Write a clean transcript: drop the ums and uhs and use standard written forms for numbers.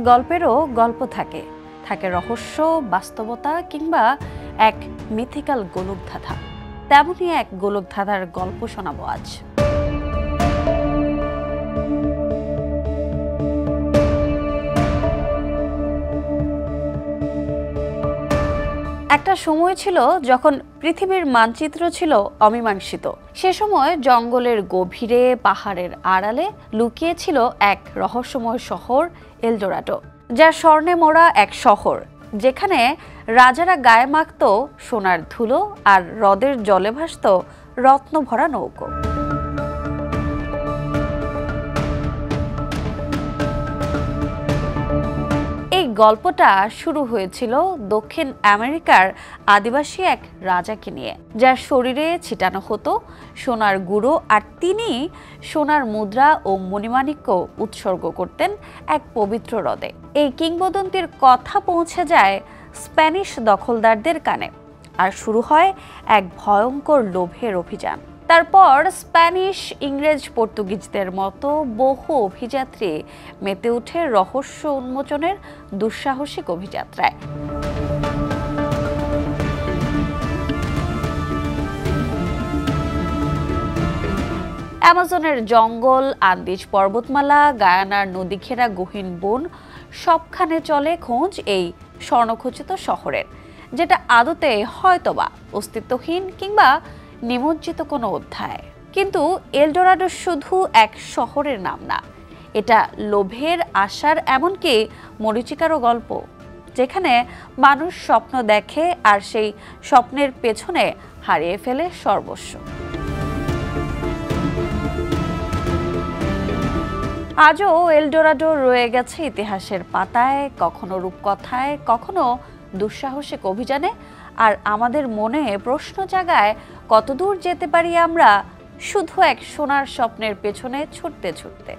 গল্পেরও গল্প থাকে, থাকে রহস্য, বাস্তবতা কিংবা এক মিথিক্যাল গোলকধাঁধা। তেমনই এক গোলকধাঁধার গল্প শোনাবো আজ। একটা সময় ছিল যখন পৃথিবীর মানচিত্র ছিল অমীমাংসিত। সে সময় জঙ্গলের গভীরে, পাহাড়ের আড়ালে লুকিয়ে ছিল এক রহস্যময় শহর, এলডোরাডো, যা স্বর্ণে মোড়া এক শহর, যেখানে রাজারা গায়ে মাখত সোনার ধুলো আর হ্রদের জলে ভাসত রত্ন ভরা নৌকো। এই গল্পটা শুরু হয়েছিল দক্ষিণ আমেরিকার আদিবাসী এক রাজাকে নিয়ে, যার শরীরে ছিটানো হতো সোনার গুঁড়ো, আর তিনি সোনার মুদ্রা ও মণিমাণিক্য উৎসর্গ করতেন এক পবিত্র হ্রদে। এই কিংবদন্তির কথা পৌঁছে যায় স্প্যানিশ দখলদারদের কানে, আর শুরু হয় এক ভয়ঙ্কর লোভের অভিযান। তারপর স্প্যানিশ, ইংরেজ, পর্তুগিজদের মতো বহু অভিযাত্রী মেতে ওঠে রহস্য উন্মোচনের দুঃসাহসিক অভিযাত্রায়। অ্যামাজনের জঙ্গল, আন্দিজ পর্বতমালা, গায়ানার নদী ঘেরা গহীন বন, সবখানে চলে খোঁজ এই স্বর্ণখচিত শহরের, যেটা আদতে হয়তোবা অস্তিত্বহীন কিংবা নিমজ্জিত কোনো অধ্যায়। কিন্তু এলডোরাডো শুধু এক শহরের নাম না, এটা লোভের, আশার, এমনকি মরীচিকারও গল্প, যেখানে মানুষ স্বপ্ন দেখে আর সেই স্বপ্নের পেছনে হারিয়ে ফেলে সর্বস্ব। আজও এলডোরাডো রয়ে গেছে ইতিহাসের পাতায়, কখনো রূপকথায়, কখনো দুঃসাহসিক অভিযানে, আর আমাদের মনে প্রশ্ন জাগায়, কতদূর যেতে পারি আমরা শুধু এক সোনার স্বপ্নের পেছনে ছুটতে ছুটতে।